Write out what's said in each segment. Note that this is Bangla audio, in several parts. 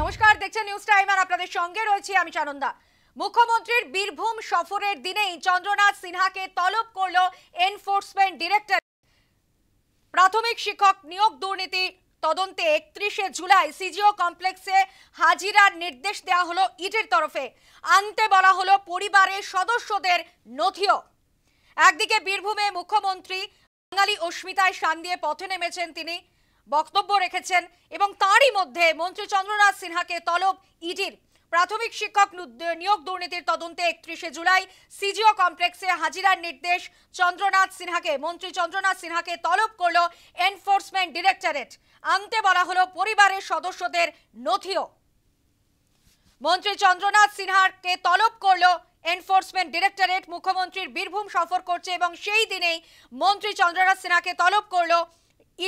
নমস্কার, দেখছেন নিউজ টাইম আর আপনাদের সঙ্গে রয়েছে আমি সানন্দা। মুখ্যমন্ত্রীর বীরভূম সফরের দিনেই চন্দ্রনাথ সিনহাকে তলব করল এনফোর্সমেন্ট ডিরেক্টর। প্রাথমিক শিক্ষক নিয়োগ দুর্নীতি তদন্তে 31শে জুলাই সিজিও কমপ্লেক্সে হাজিরার নির্দেশ দেওয়া হলো ইডির তরফে। আনতে বলা হলো পরিবারের সদস্যদের নথিও। একদিকে বীরভূমে মুখ্যমন্ত্রী বাঙালি অস্মিতায় শান দিয়ে পথে নেমেছেন, তিনি বক্তব্য রেখেছেন এবং তারই মধ্যে মন্ত্রী চন্দ্রনাথ সিনহাকে তলব ইডির। প্রাথমিক শিক্ষক নিয়োগ দুর্নীতির তদন্তে 31শে জুলাই সিজিও কমপ্লেক্সে হাজিরার নির্দেশ চন্দ্রনাথ সিনহাকে। মন্ত্রী চন্দ্রনাথ সিনহাকে তলব করল এনফোর্সমেন্ট ডিরেক্টরেট। আনতে বলা হলো পরিবারের সদস্যদের নথিও। মন্ত্রী চন্দ্রনাথ সিনহাকে তলব করলো এনফোর্সমেন্ট ডিরেক্টরেট। মুখ্যমন্ত্রীর বীরভূম সফর করছে এবং সেই দিনেই মন্ত্রী চন্দ্রনাথ সিনহাকে তলব করলো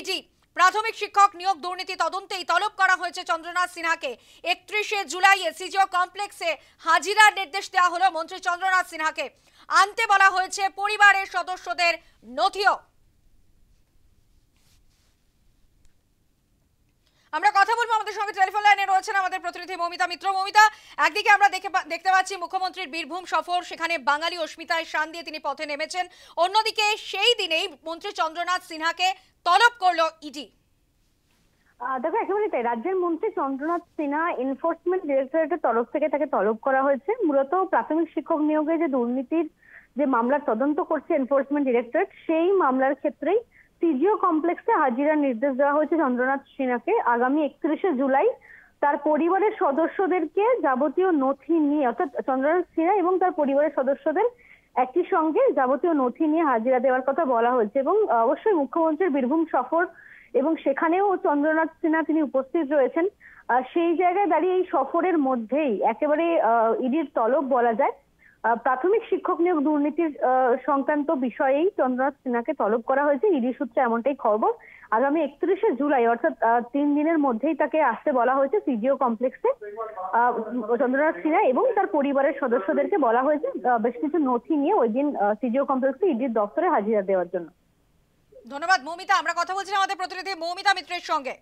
ইডি। প্রাথমিক শিক্ষক নিয়োগ দুর্নীতি তদন্তেই তলব করা হয়েছে চন্দ্রনাথ সিনহাকে। 31শে জুলাই সিজিও কমপ্লেক্সে হাজিরার নির্দেশ দেওয়া হলো মন্ত্রী চন্দ্রনাথ সিনহাকে। আনতে বলা হয়েছে পরিবারের সদস্যদের নথিও। আমরা কথা বলবো, আমাদের সঙ্গে টেলিফোন লাইনে রয়েছেন আমাদের প্রতিনিধি মৌমিতা মিত্র। মৌমিতা, একদিকে আমরা দেখতে পাচ্ছি মুখ্যমন্ত্রীর বীরভূম সফর, সেখানে বাঙালি অস্মিতায় শান দিয়ে তিনি পথে নেমেছেন। অন্যদিকে সেই দিনেই মন্ত্রী চন্দ্রনাথ সিনহাকে তলব করলো ইডি। দেখো, একেবারে তাই। রাজ্যের মন্ত্রী চন্দ্রনাথ সিনহা এনফোর্সমেন্ট ডিরেক্টরেটের তরফ থেকে তাকে তলব করা হয়েছে। মূলত প্রাথমিক শিক্ষক নিয়োগে যে দুর্নীতির যে মামলার তদন্ত করছে এনফোর্সমেন্ট ডিরেক্টরেট, সেই মামলার ক্ষেত্রেই সিজিও কমপ্লেক্সে হাজিরার নির্দেশ দেওয়া হয়েছে চন্দ্রনাথ সিনহাকে। আগামী 31শে জুলাই তার পরিবারের সদস্যদেরকে যাবতীয় নথি নিয়ে, অর্থাৎ চন্দ্রনাথ সিনহা এবং তার পরিবারের সদস্যদের একই সঙ্গে যাবতীয় নথি নিয়ে হাজিরা দেওয়ার কথা বলা হয়েছে। এবং অবশ্যই মুখ্যমন্ত্রীর বীরভূম সফর এবং সেখানেও চন্দ্রনাথ সিনহা তিনি উপস্থিত রয়েছেন। সেই জায়গায় দাঁড়িয়ে এই সফরের মধ্যেই একেবারে ইডির তলব বলা যায়। প্রাথমিক শিক্ষক নিয়োগ দুর্নীতির সংক্রান্ত বিষয়েই চন্দ্রনাথ সিনহাকে তলব করা হয়েছে। ইডি সূত্রে এমনটাই খবর। আগামী 31শে জুলাই অর্থাৎ 3 দিনের মধ্যেই তাকে আসতে বলা হয়েছে সিজিও কমপ্লেক্সে। চন্দ্রনাথ সিনহা এবং তার পরিবারের সদস্যদেরকে বলা হয়েছে বেশ কিছু নথি নিয়ে ওই দিন সিজিও কমপ্লেক্সে ইডির দপ্তরে হাজিরা দেওয়ার জন্য। ধন্যবাদ মৌমিতা। আমরা কথা বলছিলাম আমাদের প্রতিনিধি মৌমিতা মিত্রের সঙ্গে।